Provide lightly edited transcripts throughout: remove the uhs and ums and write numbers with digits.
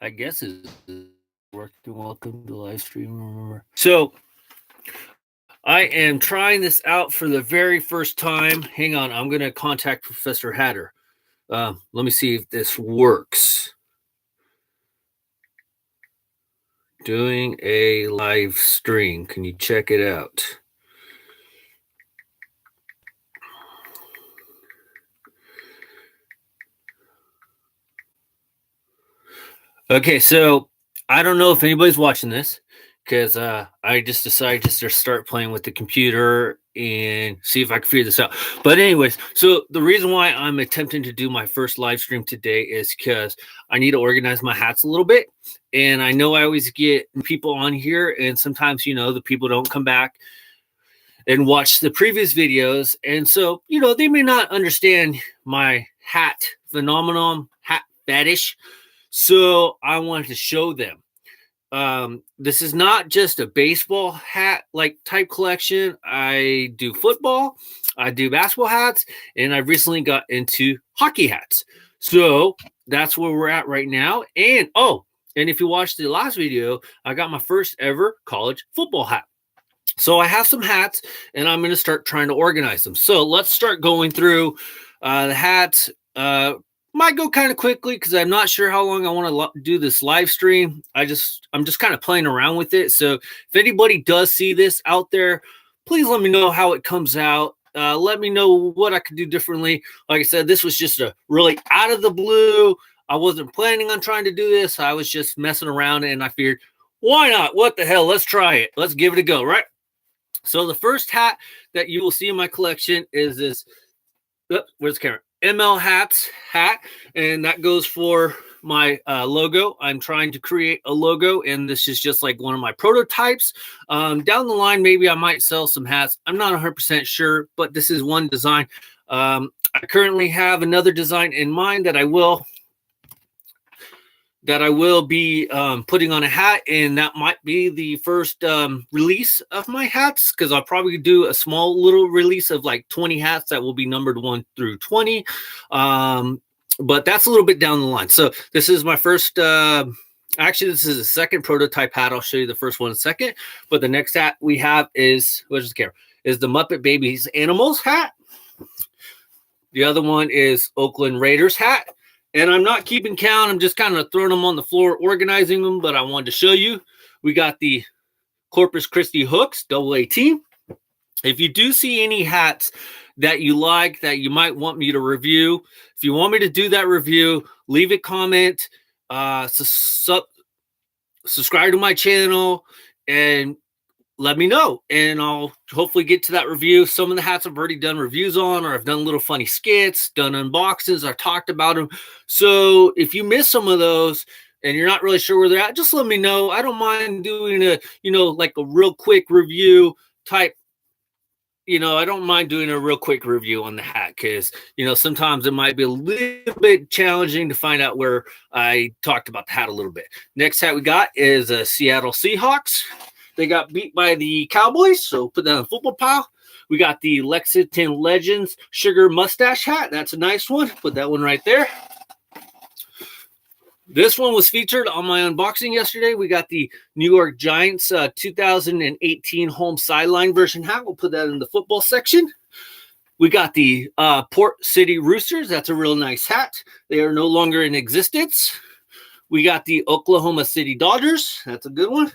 I guess is working. Welcome to live stream. Remember. So I am trying this out for the very first time. Hang on, I'm going to contact Professor Hatter. Let me see if this works. Doing a live stream. Can you check it out? Okay, so I don't know if anybody's watching this because I just decided just to start playing with the computer and see if I can figure this out. But anyways, so the reason why I'm attempting to do my first live stream today is because I need to organize my hats a little bit. And I know I always get people on here, and sometimes, the people don't come back and watch the previous videos. And so, they may not understand my hat phenomenon, hat fetish. So I wanted to show them. This is not just a baseball hat like type collection. I do football, I do basketball hats, and I've recently got into hockey hats. So that's where we're at right now. And if you watched the last video, I got my first ever college football hat. So I have some hats, and I'm going to start trying to organize them. So let's start going through the hats. Might go kind of quickly because I'm not sure how long I want to do this live stream. I'm just kind of playing around with it. So if anybody does see this out there, please let me know how it comes out. Let me know what I could do differently. Like I said, this was just a really out of the blue. I wasn't planning on trying to do this. I was just messing around, and I figured, why not? What the hell? Let's try it. Let's give it a go, right? So the first hat that you will see in my collection is this. Where's the camera? ML Hatz hat, and that goes for my logo. I'm trying to create a logo, and this is just like one of my prototypes. Down the line, maybe I might sell some hats. I'm not 100% sure, but this is one design. I currently have another design in mind that I will be putting on a hat, and that might be the first release of my hats, because I'll probably do a small little release of like 20 hats that will be numbered 1 through 20. But that's a little bit down the line. So this is my first, actually this is a second prototype hat. I'll show you the first one in a second. But the next hat we have is, where's the camera? Is the Muppet Babies Animals hat. The other one is Oakland Raiders hat. And I'm not keeping count. I'm just kind of throwing them on the floor, organizing them. But I wanted to show you. We got the Corpus Christi Hooks, AA team. If you do see any hats that you like, that you might want me to review, if you want me to do that review, leave a comment, subscribe to my channel, and let me know, and I'll hopefully get to that review. Some of the hats I've already done reviews on, or I've done little funny skits, done unboxings, I've talked about them. So if you miss some of those and you're not really sure where they're at, just let me know. I don't mind doing a, like a real quick review type. I don't mind doing a real quick review on the hat because, sometimes it might be a little bit challenging to find out where I talked about the hat a little bit. Next hat we got is a Seattle Seahawks. They got beat by the Cowboys, so put that on football pile. We got the Lexington Legends Sugar Mustache hat. That's a nice one. Put that one right there. This one was featured on my unboxing yesterday. We got the New York Giants 2018 home sideline version hat. We'll put that in the football section. We got the Port City Roosters. That's a real nice hat. They are no longer in existence. We got the Oklahoma City Dodgers. That's a good one.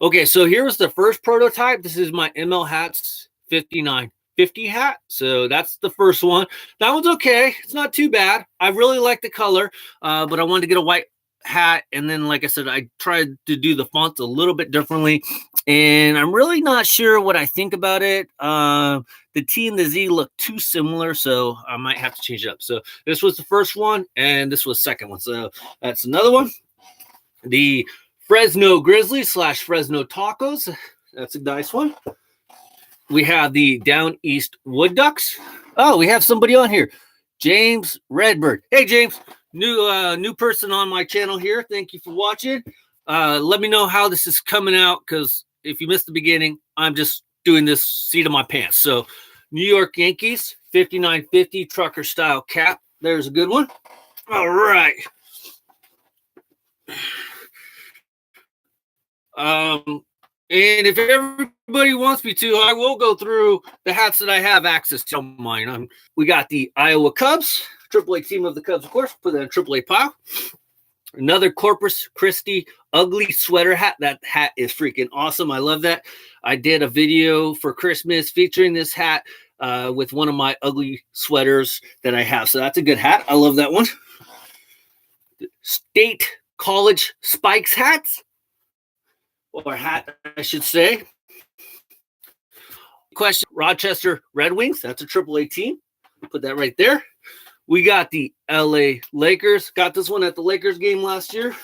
Okay, so here was the first prototype. This is my ML Hatz 5950 hat. So that's the first one. That one's okay. It's not too bad. I really like the color, but I wanted to get a white hat. And then, like I said, I tried to do the fonts a little bit differently. And I'm really not sure what I think about it. The T and the Z look too similar, so I might have to change it up. So this was the first one, and this was the second one. So that's another one. The Fresno Grizzlies / Fresno Tacos. That's a nice one. We have the Down East Wood Ducks. Oh, we have somebody on here. James Redbird. Hey, James. New person on my channel here. Thank you for watching. Let me know how this is coming out, because if you missed the beginning, I'm just doing this seat of my pants. So, New York Yankees 5950 trucker style cap. There's a good one. All right. And if everybody wants me to, I will go through the hats that I have access to mine. We got the Iowa Cubs, AAA team of the Cubs, of course. Put that in AAA pile. Another Corpus Christi ugly sweater hat. That hat is freaking awesome. I love that. I did a video for Christmas featuring this hat with one of my ugly sweaters that I have. So that's a good hat. I love that one. State College Spikes hats. Or hat, I should say. Question, Rochester Red Wings. That's a AAA team. Put that right there. We got the LA Lakers. Got this one at the Lakers game last year.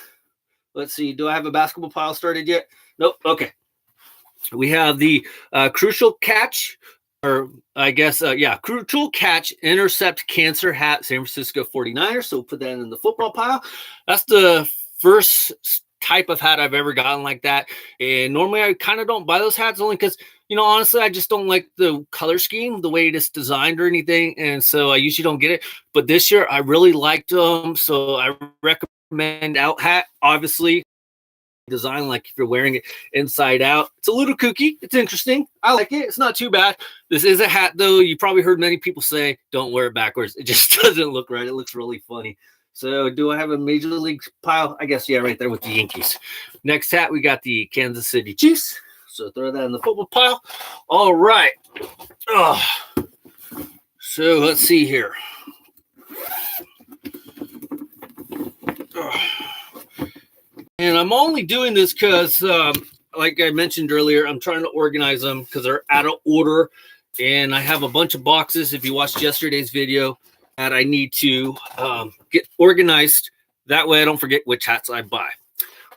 Let's see. Do I have a basketball pile started yet? Nope. Okay. We have the Crucial Catch, or I guess, Crucial Catch Intercept Cancer hat, San Francisco 49ers. So we'll put that in the football pile. That's the first type of hat I've ever gotten like that. And normally I kind of don't buy those hats only because, honestly, I just don't like the color scheme, the way it is designed or anything. And so I usually don't get it. But this year I really liked them. So I recommend out hat, obviously. Design like if you're wearing it inside out. It's a little kooky. It's interesting. I like it. It's not too bad. This is a hat, though. You probably heard many people say, don't wear it backwards. It just doesn't look right. It looks really funny. So do I have a major league pile? I guess, yeah, right there with the Yankees. Next hat, we got the Kansas City Chiefs. So throw that in the football pile. All right. So let's see here. And I'm only doing this because, like I mentioned earlier, I'm trying to organize them because they're out of order. And I have a bunch of boxes, if you watched yesterday's video, that I need to get organized. That way I don't forget which hats I buy.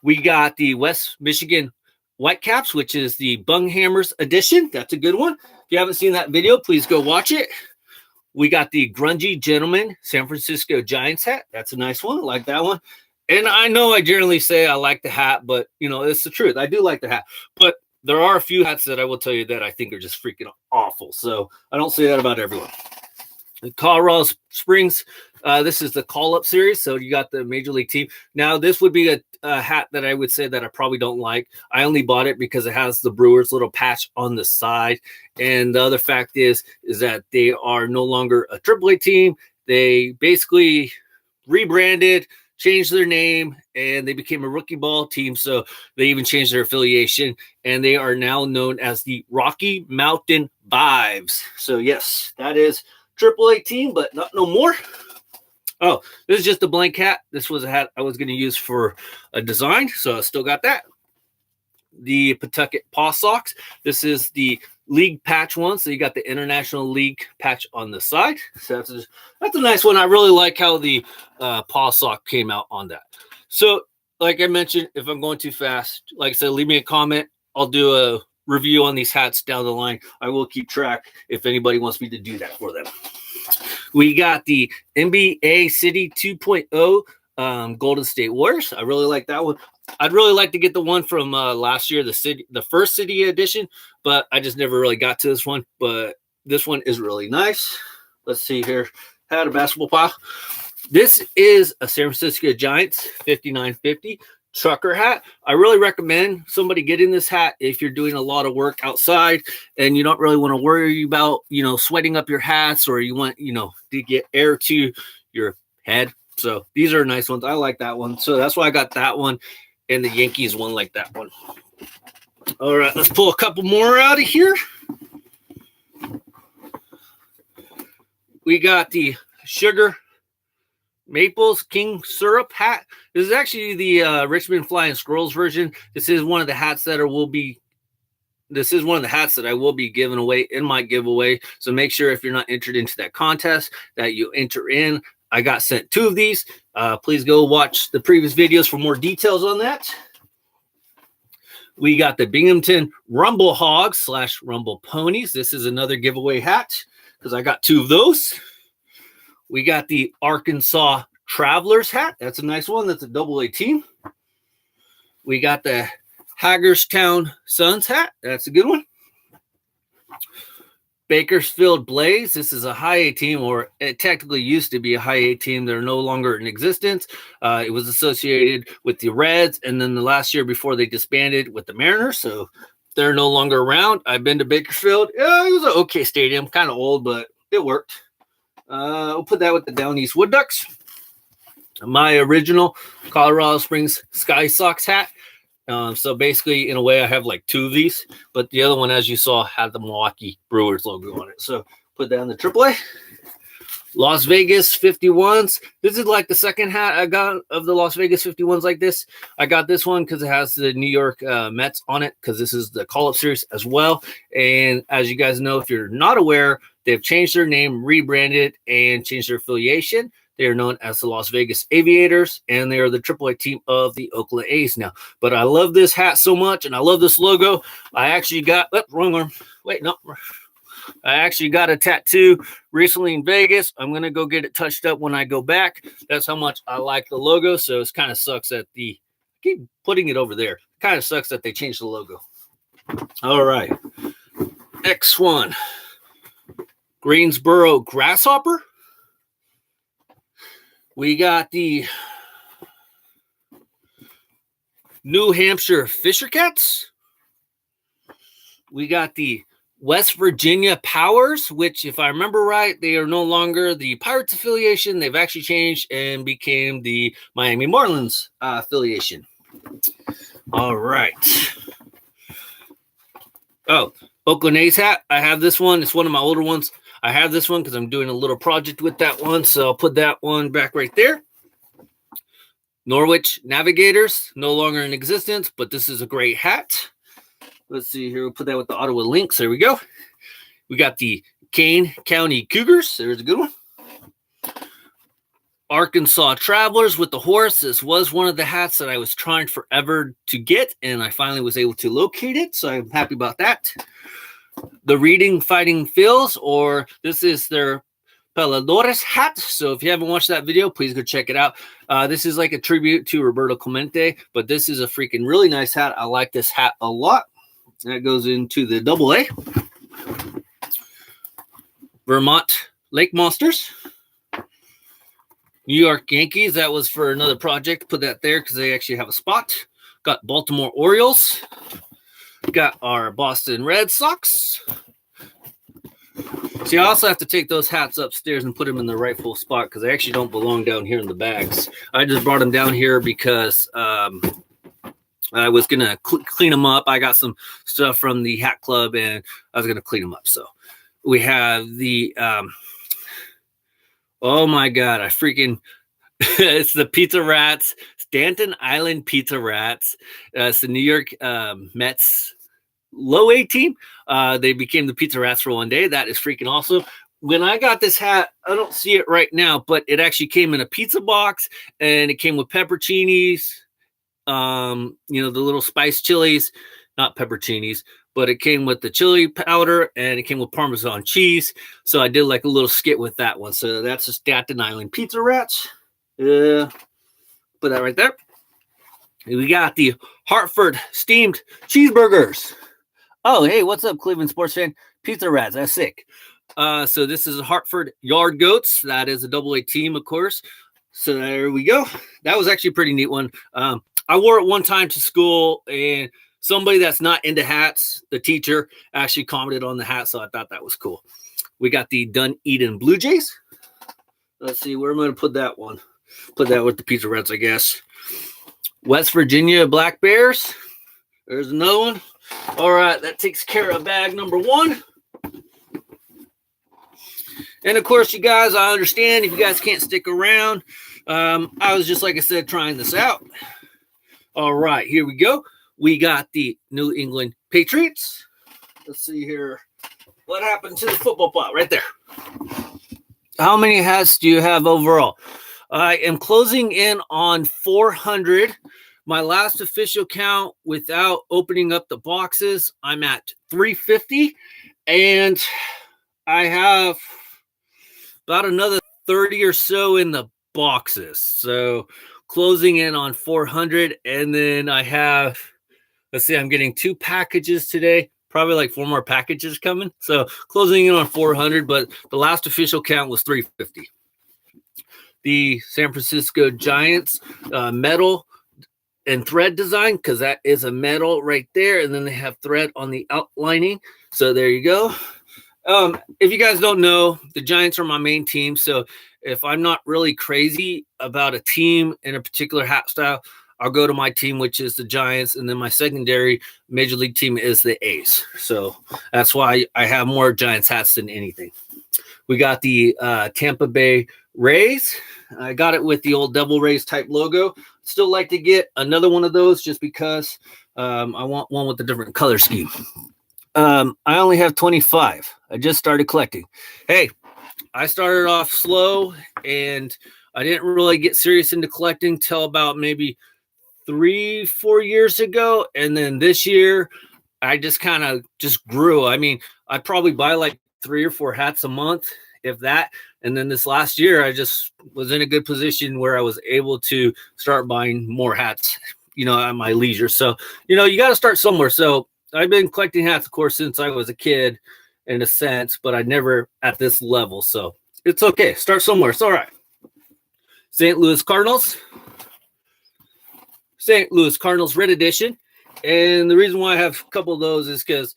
We got the West Michigan Whitecaps, which is the Bunghammers edition. That's a good one. If you haven't seen that video, please go watch it. We got the Grungy Gentleman San Francisco Giants hat. That's a nice one. I like that one. And I know I generally say I like the hat, but, it's the truth. I do like the hat. But there are a few hats that I will tell you that I think are just freaking awful. So I don't say that about everyone. Colorado Springs, this is the call-up series, so you got the major league team. Now, this would be a hat that I would say that I probably don't like. I only bought it because it has the Brewers little patch on the side. And the other fact is that they are no longer a AAA team. They basically rebranded, changed their name, and they became a rookie ball team. So they even changed their affiliation, and they are now known as the Rocky Mountain Vibes. So yes, that is AAA team, but not no more. Oh, this is just a blank hat. This was a hat I was going to use for a design, so I still got that. The Pawtucket Paw Sox. This is the league patch one, so you got the International League patch on the side. So that's a nice one. I really like how the Paw Sock came out on that. So, like I mentioned, if I'm going too fast, like I said, leave me a comment. I'll do a review on these hats down the line. I will keep track if anybody wants me to do that for them. We got the NBA City 2.0 Golden State Warriors. I really like that one. I'd really like to get the one from last year, the first city edition, but I just never really got to this one. But this one is really nice. Let's see here. Had a basketball pile. This is a San Francisco Giants 5950 trucker hat. I really recommend somebody getting this hat if you're doing a lot of work outside and you don't really want to worry about, sweating up your hats, or you want, to get air to your head. So these are nice ones. I like that one. So that's why I got that one, and the Yankees one like that one. All right, let's pull a couple more out of here. We got the Sugar Maples King Syrup hat. This is actually the Richmond Flying Squirrels version. This is one of the hats that I will be giving away in my giveaway. So make sure if you're not entered into that contest that you enter in. I got sent 2 of these. Please go watch the previous videos for more details on that. We got the Binghamton Rumble Hogs / Rumble Ponies. This is another giveaway hat because I got 2 of those. We got the Arkansas Travelers hat. That's a nice one. That's a AA team. We got the Hagerstown Suns hat. That's a good one. Bakersfield Blaze. This is a high A team, or it technically used to be a high A team. They're no longer in existence. It was associated with the Reds, and then the last year before they disbanded with the Mariners. So they're no longer around. I've been to Bakersfield. Yeah, it was an okay stadium, kind of old, but it worked. We'll put that with the Down East Wood Ducks. My original Colorado Springs Sky Sox hat. So basically, in a way, I have like two of these, but the other one, as you saw, had the Milwaukee Brewers logo on it. So put that in the AAA. Las Vegas 51s. This is like the second hat I got of the Las Vegas 51s like this. I got this one because it has the New York Mets on it, because this is the call-up series as well. And as you guys know, if you're not aware, they've changed their name, rebranded, and changed their affiliation. They are known as the Las Vegas Aviators, and they are the AAA team of the Oakland A's now. But I love this hat so much, and I love this logo. I actually got wrong arm. Wait, no. I actually got a tattoo recently in Vegas. I'm going to go get it touched up when I go back. That's how much I like the logo. So it kind of sucks that I keep putting it over there. Kind of sucks that they changed the logo. All right. Next one. Greensboro Grasshopper. We got the New Hampshire Fisher Cats. We got the West Virginia Powers, which, if I remember right, they are no longer the Pirates affiliation. They've actually changed and became the Miami Marlins affiliation. All right. Oh, Oakland A's hat. I have this one. It's one of my older ones. I have this one because I'm doing a little project with that one, so I'll put that one back right there. Norwich Navigators, no longer in existence, but this is a great hat. Let's see here. We'll put that with the Ottawa Lynx. There we go. We got the Kane County Cougars. There's a good one. Arkansas Travelers with the horse. This was one of the hats that I was trying forever to get, and I finally was able to locate it, so I'm happy about that. The Reading Fighting Phils, or this is their Peladores hat. So if you haven't watched that video, please go check it out. This is like a tribute to Roberto Clemente, but this is a freaking really nice hat. I like this hat a lot. That goes into the AA. Vermont Lake Monsters. New York Yankees. That was for another project. Put that there because they actually have a spot. Got Baltimore Orioles. Got our Boston Red Sox. See, I also have to take those hats upstairs and put them in the rightful spot because they actually don't belong down here in the bags. I just brought them down here because I was going to clean them up. I got some stuff from the hat club, and I was going to clean them up. So we have the, oh my God, it's the Pizza Rats, Stanton Island Pizza Rats. It's the New York Mets low A team. They became the Pizza Rats for one day. That is freaking awesome. When I got this hat, I don't see it right now, but it actually came in a pizza box, and it came with pepperoncinis, the little spice chilies, not pepperoncinis, but it came with the chili powder, and it came with Parmesan cheese. So I did like a little skit with that one. So that's the Staten Island Pizza Rats. Put that right there. We got the Hartford Steamed Cheeseburgers. Oh, hey, what's up, Cleveland sports fan? Pizza Rats, that's sick. So this is Hartford Yard Goats. That is a AA team, of course. So there we go. That was actually a pretty neat one. I wore it one time to school, and somebody that's not into hats, the teacher, actually commented on the hat, so I thought that was cool. We got the Dunedin Blue Jays. Let's see, where am I going to put that one? Put that with the Pizza Rats, I guess. West Virginia Black Bears. There's another one. All right, that takes care of bag number one. And, of course, you guys, I understand if you guys can't stick around. I was just, like I said, trying this out. All right, here we go. We got the New England Patriots. Let's see here. What happened to the football pot? Right there. How many hats do you have overall? I am closing in on 400. My last official count without opening up the boxes, I'm at 350. And I have about another 30 or so in the boxes. So closing in on 400. And then I have, let's see, I'm getting 2 packages today probably like 4 more packages coming. So closing in on 400, but the last official count was 350. The San Francisco Giants metal and thread design, because that is a metal right there, and then they have thread on the outlining. So there you go. If you guys don't know, the Giants are my main team. So if I'm not really crazy about a team in a particular hat style, I'll go to my team, which is the Giants, and then my secondary major league team is the A's. So that's why I have more Giants hats than anything. We got the Tampa Bay Rays. I got it with the old Devil Rays type logo. Still like to get another one of those just because I want one with a different color scheme. I only have 25. I just started collecting. Hey, I started off slow and I didn't really get serious into collecting till about maybe 3-4 years ago. And then this year, I just kind of just grew. I mean, I probably buy like 3 or 4 hats a month, if that. And then this last year, I just was in a good position where I was able to start buying more hats, at my leisure. So, you got to start somewhere. So I've been collecting hats, of course, since I was a kid in a sense, but I never at this level. So it's okay. Start somewhere. It's all right. St. Louis Cardinals. St. Louis Cardinals Red Edition. And the reason why I have a couple of those is because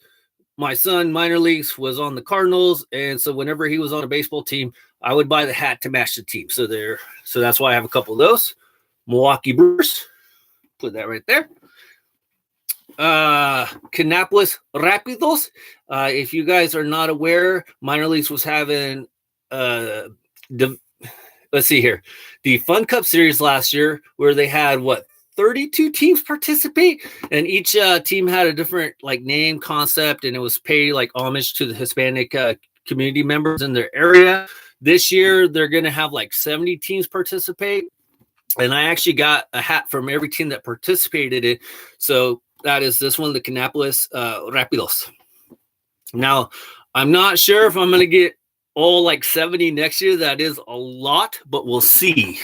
my son, minor leagues, was on the Cardinals, and so whenever he was on a baseball team, I would buy the hat to match the team. So that's why I have a couple of those. Milwaukee Brewers, put that right there. Canapolis Rapidos. If you guys are not aware, minor leagues was having let's see here, the Fun Cup Series last year, where they had 32 teams participate, and each team had a different name concept, and it was paid like homage to the Hispanic community members in their area. This year they're going to have 70 teams participate, and I actually got a hat from every team that participated in. So that is this one, the Canapolis Rapidos. Now I'm not sure if I'm going to get all 70 next year. That is a lot, but we'll see.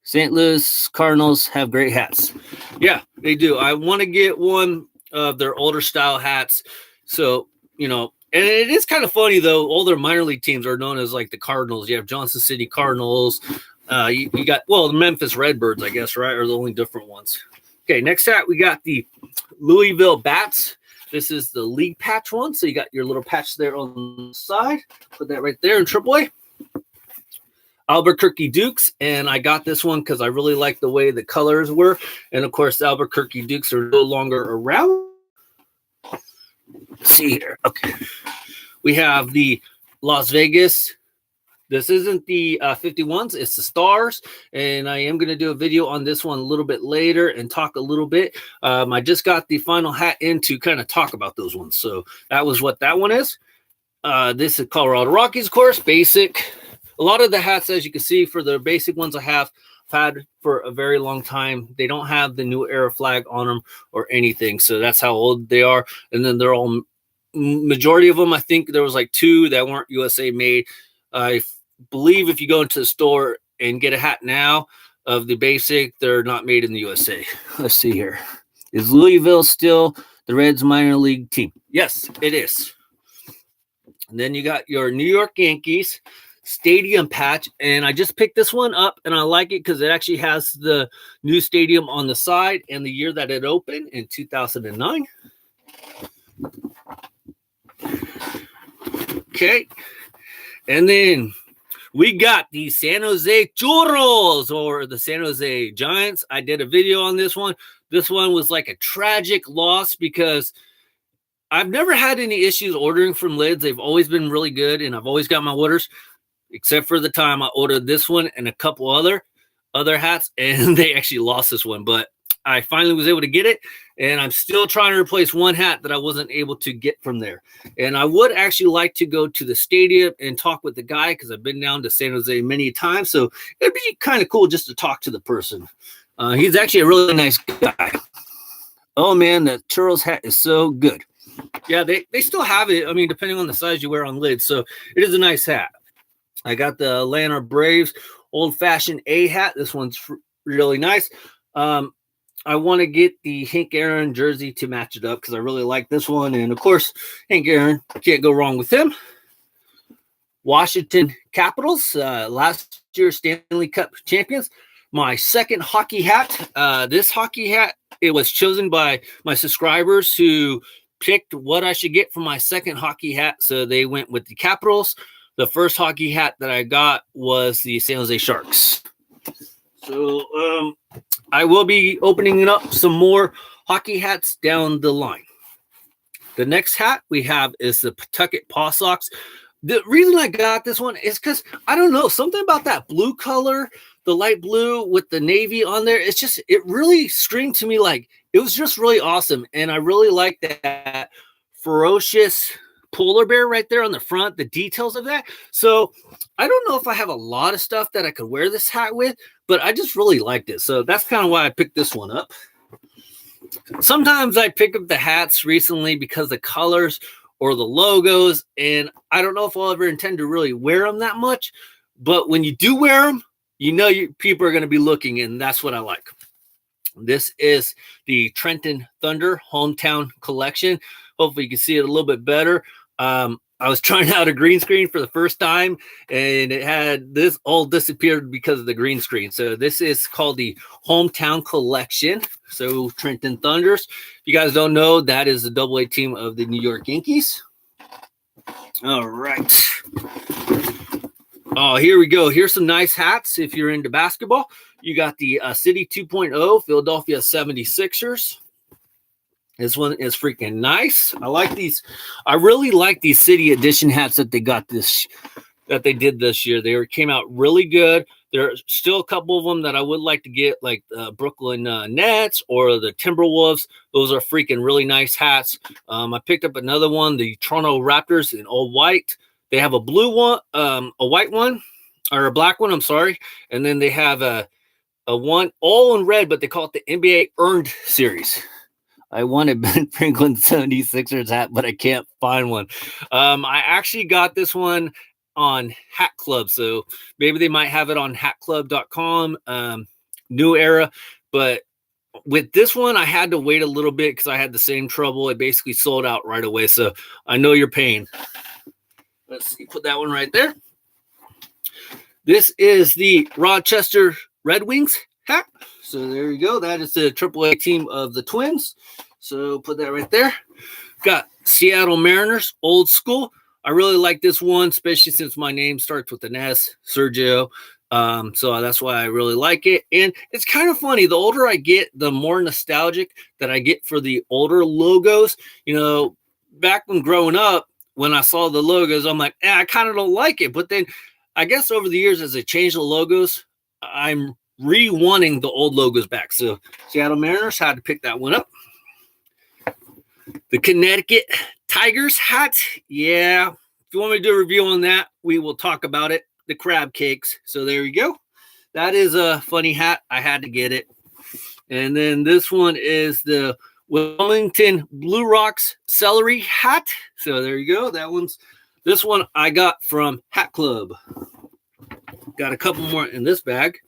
St. Louis Cardinals have great hats. Yeah, they do. I want to get one of their older style hats. So, and it is kind of funny, though. All their minor league teams are known as the Cardinals. You have Johnson City Cardinals. You got, the Memphis Redbirds, I guess, right? Are the only different ones. Okay, next hat, we got the Louisville Bats. This is the league patch one. So you got your little patch there on the side. Put that right there in AAA. Albuquerque Dukes, and I got this one because I really like the way the colors were. And of course, the Albuquerque Dukes are no longer around. Let's see here. Okay. We have the Las Vegas. This isn't the 51s, it's the Stars. And I am going to do a video on this one a little bit later and talk a little bit. I just got the final hat in to kind of talk about those ones. So that was what that one is. This is Colorado Rockies, of course, basic. A lot of the hats, as you can see, for the basic ones I have had for a very long time, they don't have the new era flag on them or anything. So that's how old they are. And then they're all, majority of them, I think there was 2 that weren't USA made. I believe if you go into the store and get a hat now of the basic, they're not made in the USA. Let's see here. Is Louisville still the Reds minor league team? Yes, it is. And then you got your New York Yankees stadium patch, and I just picked this one up, and I like it because it actually has the new stadium on the side and the year that it opened in 2009. Okay, and then we got the San Jose Churros, or the San Jose Giants. I did a video on this one. This one was a tragic loss because I've never had any issues ordering from Lids. They've always been really good, and I've always got my orders, except for the time I ordered this one and a couple other hats, and they actually lost this one. But I finally was able to get it, and I'm still trying to replace one hat that I wasn't able to get from there. And I would actually like to go to the stadium and talk with the guy because I've been down to San Jose many times, so it'd be kind of cool just to talk to the person. He's actually a really nice guy. Oh, man, the Churros hat is so good. Yeah, they still have it. I mean, depending on the size you wear on Lids, so it is a nice hat. I got the Atlanta Braves old-fashioned A hat. This one's really nice. I want to get the Hank Aaron jersey to match it up because I really like this one. And of course, Hank Aaron, can't go wrong with him. Washington Capitals, last year's Stanley Cup champions. My second hockey hat. This hockey hat, it was chosen by my subscribers who picked what I should get for my second hockey hat. So they went with the Capitals. The first hockey hat that I got was the San Jose Sharks. So I will be opening up some more hockey hats down the line. The next hat we have is the Pawtucket Paw Sox. The reason I got this one is because, I don't know, something about that blue color, the light blue with the navy on there, it really screamed to me like it was just really awesome. And I really like that ferocious polar bear right there on the front, the details of that. So I don't know if I have a lot of stuff that I could wear this hat with, but I just really liked it. So that's kind of why I picked this one up. Sometimes I pick up the hats recently because the colors or the logos, and I don't know if I'll ever intend to really wear them that much, but when you do wear them, you know people are going to be looking, and that's what I like. This is the Trenton Thunder Hometown Collection. Hopefully you can see it a little bit better. I was trying out a green screen for the first time, and it had this all disappeared because of the green screen. So this is called the Hometown Collection. So Trenton Thunders. If you guys don't know, that is the AA team of the New York Yankees. All right. Oh, here we go. Here's some nice hats if you're into basketball. You got the City 2.0 Philadelphia 76ers. This one is freaking nice. I like these. I really like these City Edition hats that they did this year. They came out really good. There are still a couple of them that I would like to get, like the Brooklyn Nets or the Timberwolves. Those are freaking really nice hats. I picked up another one, the Toronto Raptors in all white. They have a blue one, a white one, or a black one, I'm sorry. And then they have a one all in red, but they call it the NBA Earned Series. I wanted Ben Franklin's 76ers hat, but I can't find one. I actually got this one on Hat Club, so maybe they might have it on hatclub.com, new era. But with this one, I had to wait a little bit because I had the same trouble. It basically sold out right away, so I know your pain. Let's see, put that one right there. This is the Rochester Red Wings hat. So there you go. That is the AAA team of the Twins. So put that right there. Got Seattle Mariners, old school. I really like this one, especially since my name starts with an S, Sergio. So that's why I really like it. And it's kind of funny. The older I get, the more nostalgic that I get for the older logos. You know, back when growing up, when I saw the logos, I'm like, I kind of don't like it. But then I guess over the years, as they change the logos, I'm re-wanting the old logos back. So Seattle Mariners had to pick that one up. The Connecticut Tigers hat. Yeah. If you want me to do a review on that, we will talk about it. The crab cakes. So there you go. That is a funny hat. I had to get it. And then this one is the Wilmington Blue Rocks celery hat. So there you go. This one I got from Hat Club. Got a couple more in this bag.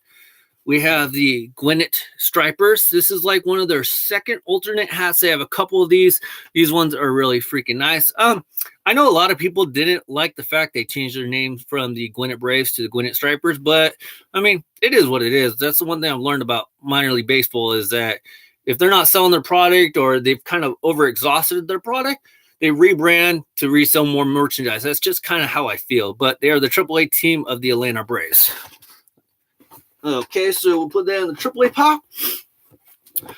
We have the Gwinnett Stripers. This is like one of their second alternate hats. They have a couple of these. These ones are really freaking nice. I know a lot of people didn't like the fact they changed their name from the Gwinnett Braves to the Gwinnett Stripers, but I mean, it is what it is. That's the one thing I've learned about minor league baseball is that if they're not selling their product or they've kind of over-exhausted their product, they rebrand to resell more merchandise. That's just kind of how I feel, but they are the AAA team of the Atlanta Braves. Okay, so we'll put that in the AAA pile.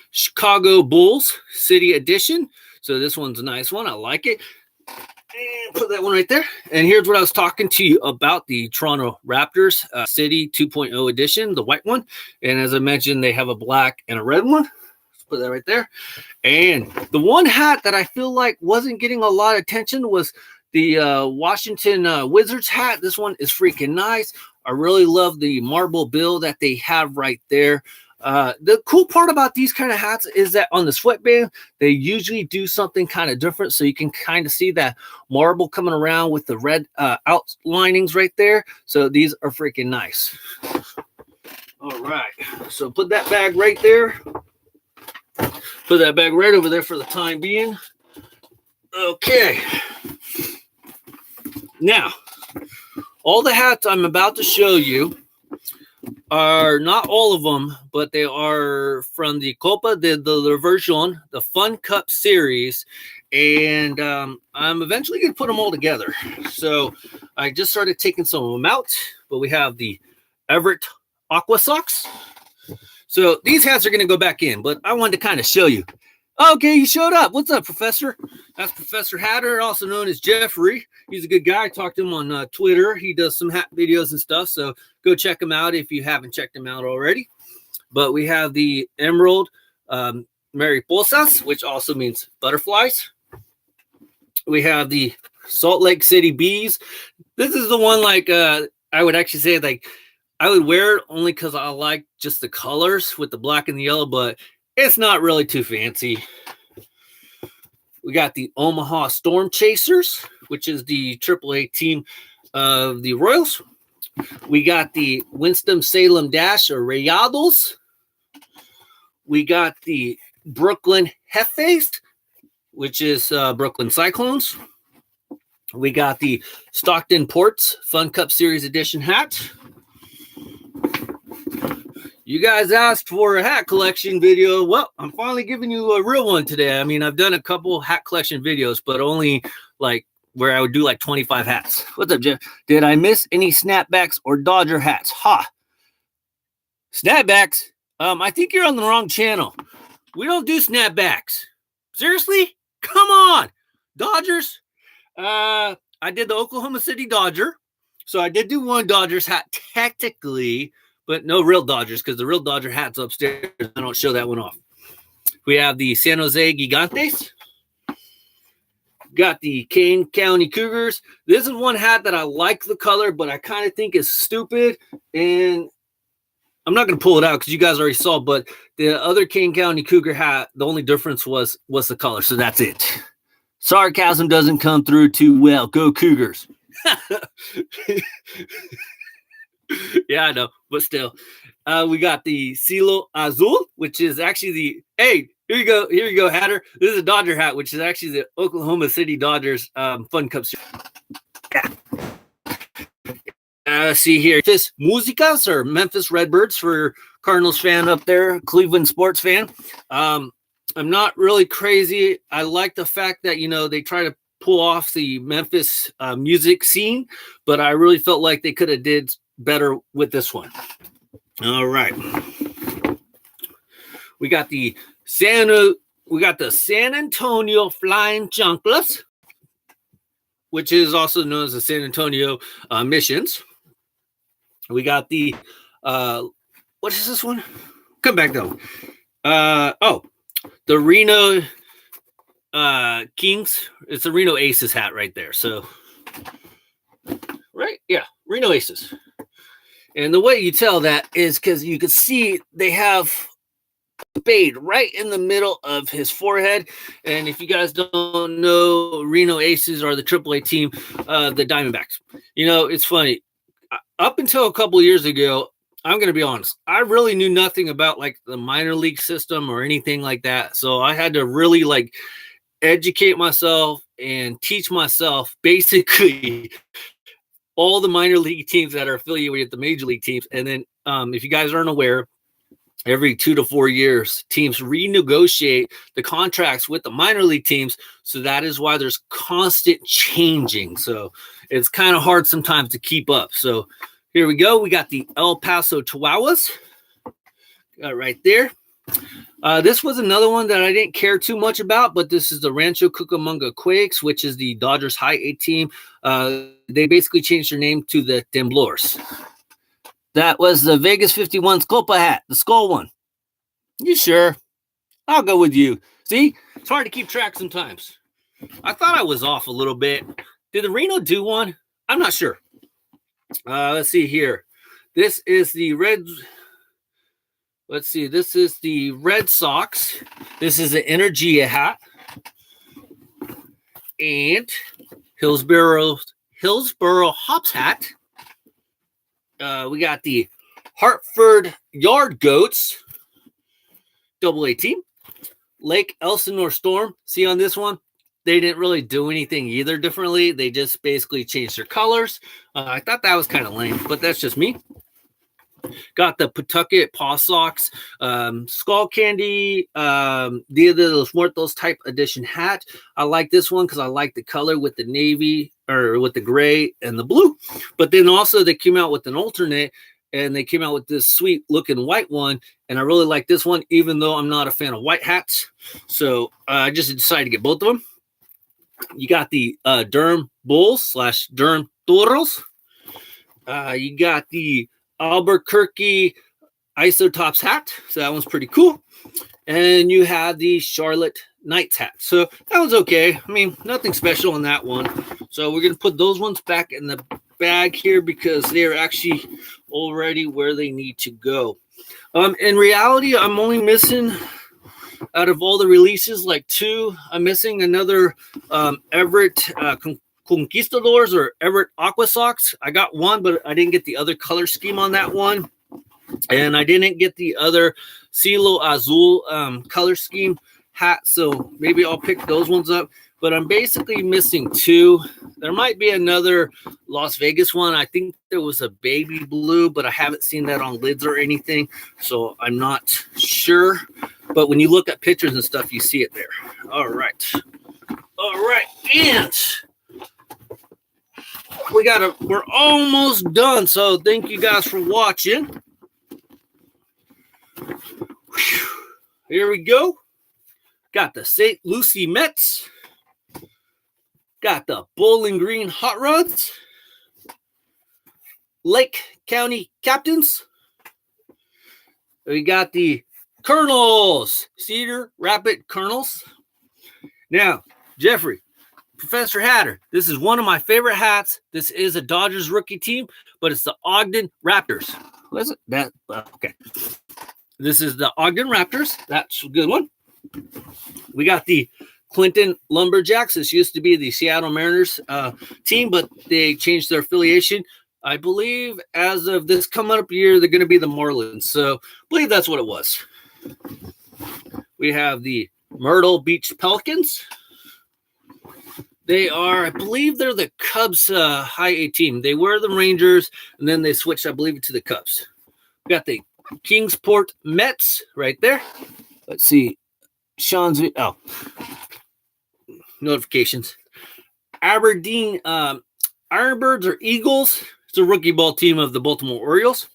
Chicago Bulls City Edition. So this one's a nice one. I like it. And put that one right there. And here's what I was talking to you about, the Toronto Raptors City 2.0 Edition, the white one. And as I mentioned, they have a black and a red one. Let's put that right there. And the one hat that I feel like wasn't getting a lot of attention was the Washington Wizards hat. This one is freaking nice. I really love the marble bill that they have right there. The cool part about these kind of hats is that on the sweatband, they usually do something kind of different. So you can kind of see that marble coming around with the red outlinings right there. So these are freaking nice. All right. So put that bag right there. Put that bag right over there for the time being. Okay. Now, all the hats I'm about to show you are not all of them, but they are from the Copa de la Reversión, the Fun Cup series, and I'm eventually going to put them all together. So I just started taking some of them out, but we have the Everett Aqua Socks. So these hats are going to go back in, but I wanted to kind of show you. Okay, you showed up. What's up, Professor? That's Professor Hatter, also known as Jeffrey. He's a good guy. I talked to him on Twitter. He does some hat videos and stuff, so go check him out if you haven't checked him out already. But we have the Emerald Mariposas, which also means butterflies. We have the Salt Lake City Bees. This is the one, like, I would actually say, like, I would wear it only because I like just the colors with the black and the yellow, but it's not really too fancy. We got the Omaha Storm Chasers, which is the AAA team of the Royals. We got the Winston-Salem Dash or Rayados. We got the Brooklyn Jefes, which is Brooklyn Cyclones. We got the Stockton Ports Fun Cup Series Edition hat. You guys asked for a hat collection video. Well, I'm finally giving you a real one today. I mean, I've done a couple hat collection videos, but only like where I would do like 25 hats. What's up, Jeff? Did I miss any snapbacks or Dodger hats? Ha! Snapbacks? I think you're on the wrong channel. We don't do snapbacks. Seriously? Come on! Dodgers? I did the Oklahoma City Dodger. So I did do one Dodgers hat technically, but no real Dodgers because the real Dodger hat's upstairs. I don't show that one off. We have the San Jose Gigantes. Got the Kane County Cougars. This is one hat that I like the color, but I kind of think is stupid. And I'm not going to pull it out because you guys already saw, but the other Kane County Cougar hat, the only difference was the color. So that's it. Sarcasm doesn't come through too well. Go Cougars. Yeah, I know, but still. We got the Cielo Azul, which is actually the, hey, here you go, Hatter. This is a Dodger hat, which is actually the Oklahoma City Dodgers Fun Cup series. Yeah. See here, Memphis Musicas or Memphis Redbirds for Cardinals fan up there, Cleveland sports fan. I'm not really crazy. I like the fact that, you know, they try to pull off the Memphis music scene, but I really felt like they could have did better with this one. All right. We got the San Antonio Flying Junkless, which is also known as the San Antonio Missions. We got the what is this one? Come back though. The Reno Kings. It's the Reno Aces hat right there. So, right? Yeah, Reno Aces. And the way you tell that is because you can see they have spade right in the middle of his forehead. And if you guys don't know, Reno Aces are the AAA team, the Diamondbacks. You know, it's funny. Up until a couple of years ago, I'm going to be honest, I really knew nothing about like the minor league system or anything like that. So I had to really like educate myself and teach myself basically all the minor league teams that are affiliated with the major league teams. And then if you guys aren't aware, every 2 to 4 years, teams renegotiate the contracts with the minor league teams. So that is why there's constant changing. So it's kind of hard sometimes to keep up. So here we go. We got the El Paso Chihuahuas right there. This was another one that I didn't care too much about, but this is the Rancho Cucamonga Quakes, which is the Dodgers High A team. They basically changed their name to the Temblors. That was the Vegas 51's Copa hat, the skull one. You sure? I'll go with you. See, it's hard to keep track sometimes. I thought I was off a little bit. Did the Reno do one? I'm not sure. Let's see here. This is the Red. Let's see. This is the Red Sox. This is an Energia hat. And Hillsboro Hops hat. We got the Hartford Yard Goats AA team. Lake Elsinore Storm. See on this one, they didn't really do anything either differently. They just basically changed their colors. I thought that was kind of lame, but that's just me. Got the Pawtucket Paw Sox, Skull Candy, Dia de los Muertos type edition hat. I like this one because I like the color with the navy or with the gray and the blue. But then also they came out with an alternate, and they came out with this sweet looking white one. And I really like this one, even though I'm not a fan of white hats. So I just decided to get both of them. You got the Durham Bulls / Durham Toros. You got the Albuquerque Isotops hat. So that one's pretty cool. And you have the Charlotte Knights hat. So that was okay. I mean, nothing special on that one. So we're going to put those ones back in the bag here because they're actually already where they need to go. In reality, I'm only missing, out of all the releases, like 2. I'm missing another Everett Conquistadors or Everett Aqua Sox. I got one, but I didn't get the other color scheme on that one. And I didn't get the other Cielo Azul color scheme hat. So maybe I'll pick those ones up. But I'm basically missing 2. There might be another Las Vegas one. I think there was a baby blue, but I haven't seen that on lids or anything. So I'm not sure. But when you look at pictures and stuff, you see it there. All right. And we're almost done. So thank you guys for watching. Whew. Here we go. Got the St. Lucie Mets. Got the Bowling Green Hot Rods. Lake County Captains. We got the Colonels. Cedar Rapid Colonels. Now, Jeffrey, Professor Hatter, this is one of my favorite hats. This is a Dodgers rookie team, but it's the Ogden Raptors. What is it? Okay. This is the Ogden Raptors. That's a good one. We got the Clinton Lumberjacks. This used to be the Seattle Mariners team, but they changed their affiliation. I believe as of this coming up year, they're going to be the Marlins. So I believe that's what it was. We have the Myrtle Beach Pelicans. They are, I believe they're the Cubs high A team. They were the Rangers, and then they switched, I believe, to the Cubs. We got the Kingsport Mets right there. Let's see. Sean's notifications. Aberdeen Ironbirds or Eagles. It's a rookie ball team of the Baltimore Orioles.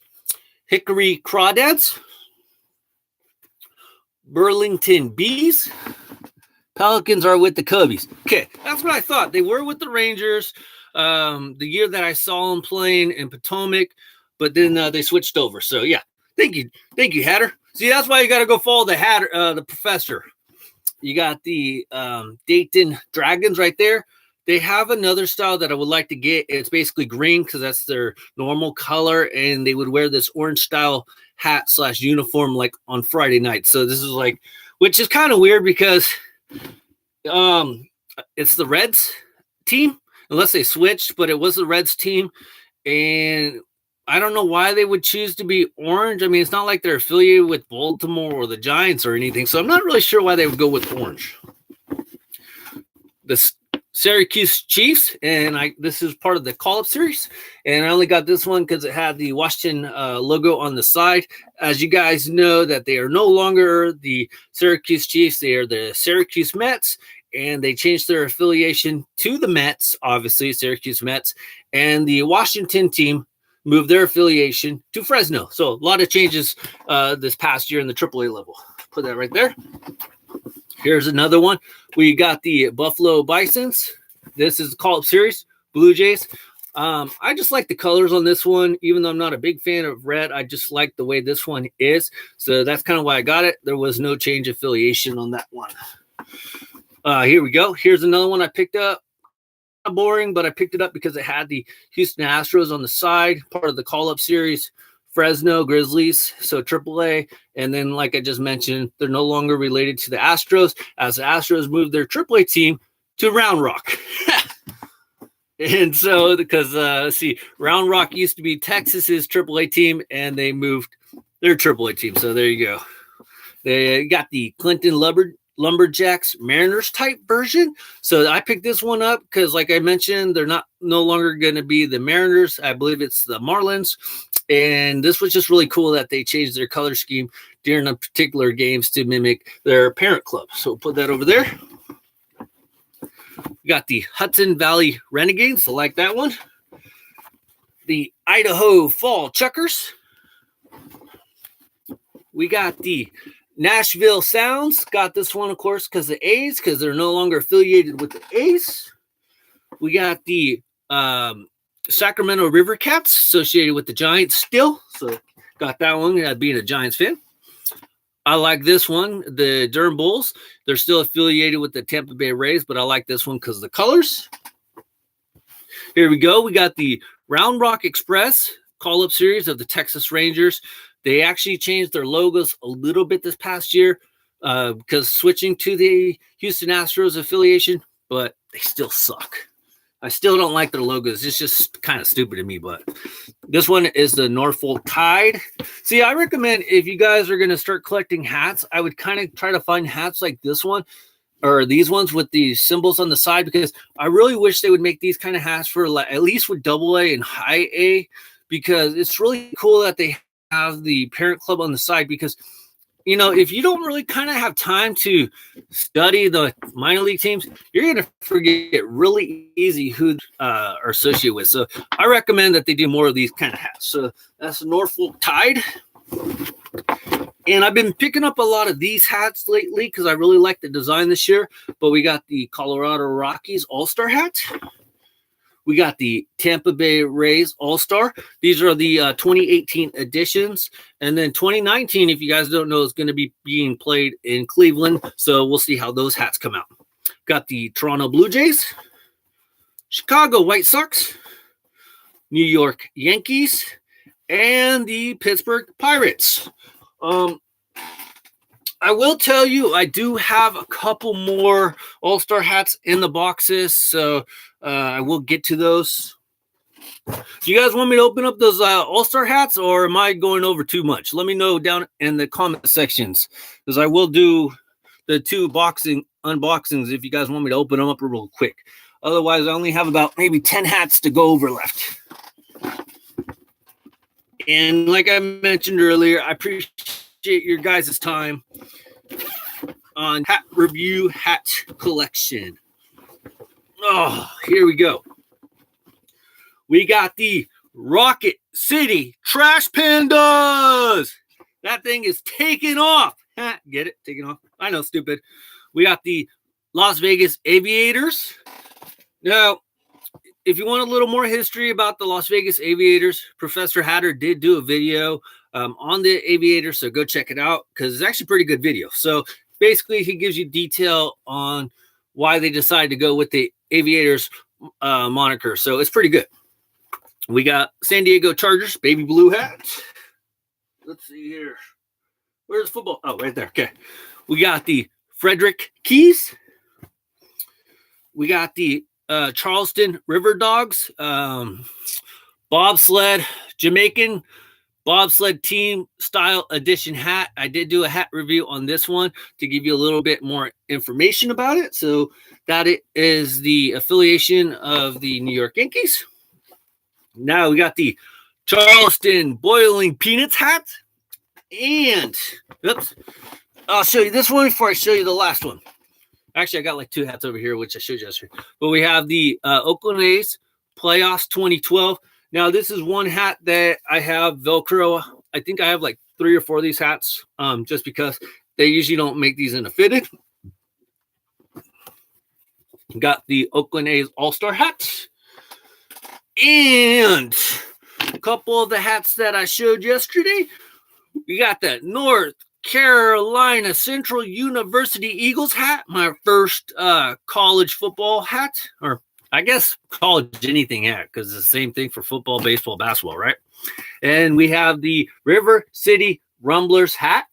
Hickory Crawdads. Burlington Bees. Pelicans are with the Cubbies. Okay, that's what I thought. They were with the Rangers the year that I saw them playing in Potomac, but then they switched over. So, yeah, thank you, Hatter. See, that's why you got to go follow the Hatter, the Professor. You got the Dayton Dragons right there. They have another style that I would like to get. It's basically green because that's their normal color, and they would wear this orange style hat / uniform like on Friday night. So this is like, which is kind of weird because it's the Reds team, unless they switched, but it was the Reds team, and I don't know why they would choose to be orange. I mean, it's not like they're affiliated with Baltimore or the Giants or anything, so I'm not really sure why they would go with orange. The Syracuse Chiefs, and this is part of the call-up series, and I only got this one because it had the Washington logo on the side. As you guys know, that they are no longer the Syracuse Chiefs, they are the Syracuse Mets, and they changed their affiliation to the Mets, obviously, Syracuse Mets, and the Washington team moved their affiliation to Fresno. So a lot of changes this past year in the AAA level. Put that right there. Here's another one. We got the Buffalo Bisons. This is the call-up series, Blue Jays. I just like the colors on this one. Even though I'm not a big fan of red, I just like the way this one is. So that's kind of why I got it. There was no change affiliation on that one. Here we go. Here's another one I picked up. Boring, but I picked it up because it had the Houston Astros on the side, part of the call-up series. Fresno Grizzlies, so AAA, and then like I just mentioned, they're no longer related to the Astros, as the Astros moved their AAA team to Round Rock. And so, because let's see, Round Rock used to be Texas's AAA team, and they moved their AAA team. So there you go. They got the Clinton Lumberjacks Mariners type version. So I picked this one up because, like I mentioned, they're no longer going to be the Mariners. I believe it's the Marlins. And this was just really cool that they changed their color scheme during the particular games to mimic their parent club. So we'll put that over there. We got the Hudson Valley Renegades. I like that one. The Idaho Fall Chuckers. We got the Nashville Sounds. Got this one, of course, because the A's, because they're no longer affiliated with the A's. We got the Sacramento River Cats, associated with the Giants still. So got that one, being a Giants fan. I like this one, the Durham Bulls. They're still affiliated with the Tampa Bay Rays, but I like this one because of the colors. Here we go. We got the Round Rock Express call-up series of the Texas Rangers. They actually changed their logos a little bit this past year because switching to the Houston Astros affiliation, but they still suck. I still don't like their logos. It's just kind of stupid to me, but this one is the Norfolk Tide. See, I recommend if you guys are going to start collecting hats, I would kind of try to find hats like this one or these ones with the symbols on the side, because I really wish they would make these kind of hats for at least with AA and high A, because it's really cool that they have the parent club on the side, because you know, if you don't really kind of have time to study the minor league teams, you're going to forget really easy who are associated with. So I recommend that they do more of these kind of hats. So that's the Norfolk Tide. And I've been picking up a lot of these hats lately because I really like the design this year. But we got the Colorado Rockies All-Star hat. We got the Tampa Bay Rays All-Star. These are the 2018 editions. And then 2019, if you guys don't know, is going to be being played in Cleveland. So we'll see how those hats come out. Got the Toronto Blue Jays, Chicago White Sox, New York Yankees, and the Pittsburgh Pirates. I will tell you, I do have a couple more All-Star hats in the boxes, so I will get to those. Do you guys want me to open up those All-Star hats, or am I going over too much? Let me know down in the comment sections, because I will do the two unboxings if you guys want me to open them up real quick. Otherwise, I only have about maybe 10 hats to go over left. And like I mentioned earlier, I appreciate your guys' time on hat review, hat collection. Oh, here we go. We got the Rocket City Trash Pandas. That thing is taking off. Get it? Taking off. I know, stupid. We got the Las Vegas Aviators. Now, if you want a little more history about the Las Vegas Aviators, Professor Hatter did do a video on the Aviators, so go check it out because it's actually a pretty good video. So basically, he gives you detail on why they decided to go with the Aviators moniker. So it's pretty good. We got San Diego Chargers baby blue hat. Let's see here. Where's the football? Oh, right there. Okay. We got the Frederick Keys. We got the Charleston River Dogs, bobsled, Jamaican bobsled team style edition hat. I did do a hat review on this one to give you a little bit more information about it. So that it is the affiliation of the New York Yankees. Now we got the Charleston Boiling Peanuts hat. And, oops, I'll show you this one before I show you the last one. Actually, I got like two hats over here, which I showed you yesterday. But we have the Oakland A's Playoffs 2012. Now, this is one hat that I have Velcro. I think I have like 3 or 4 of these hats just because they usually don't make these in a fitted. Got the Oakland A's All-Star hats. And a couple of the hats that I showed yesterday. We got the North Carolina Central University Eagles hat, my first college football hat, or I guess college anything hat, because it's the same thing for football, baseball, basketball, right? And we have the River City Rumblers hat,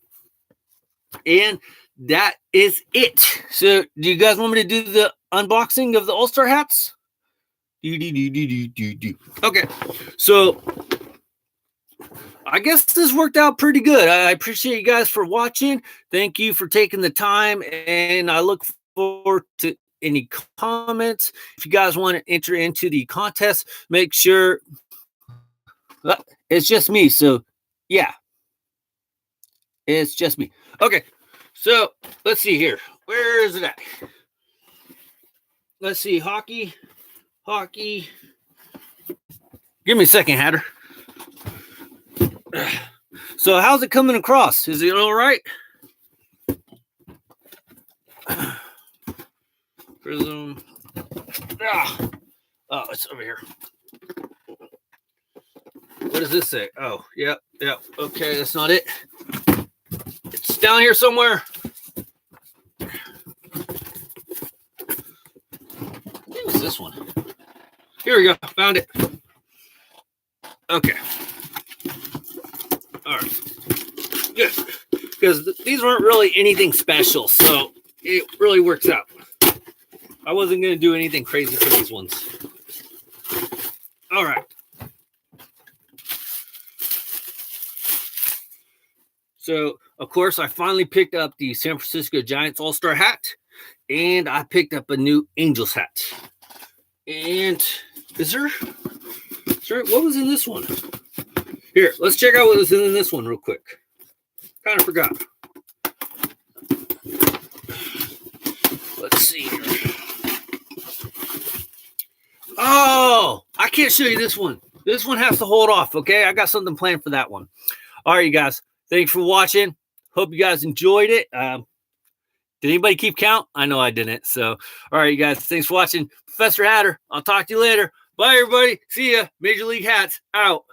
and that is it. So do you guys want me to do the unboxing of the All-Star hats? Okay, so I guess this worked out pretty good. I appreciate you guys for watching. Thank you for taking the time, and I look forward to any comments. If you guys want to enter into the contest, make sure it's just me. So, yeah, it's just me. Okay, so let's see here. Where is it at? Let's see. Hockey. Give me a second, Hatter. So how's it coming across? Is it all right? Prism. Oh, it's over here. What does this say? Oh, yep. Okay, that's not it. It's down here somewhere. What was this one? Here we go. Found it. Okay. All right. Good. Because these weren't really anything special, so it really works out. I wasn't going to do anything crazy for these ones. All right. So, of course, I finally picked up the San Francisco Giants All-Star hat, and I picked up a new Angels hat. And what was in this one? Here, let's check out what was in this one real quick. Kind of forgot. Let's see here. Oh, I can't show you this one. This one has to hold off, okay? I got something planned for that one. All right, you guys. Thanks for watching. Hope you guys enjoyed it. Did anybody keep count? I know I didn't. So, all right, you guys. Thanks for watching. Professor Hatter. I'll talk to you later. Bye, everybody. See ya. Major League Hats out.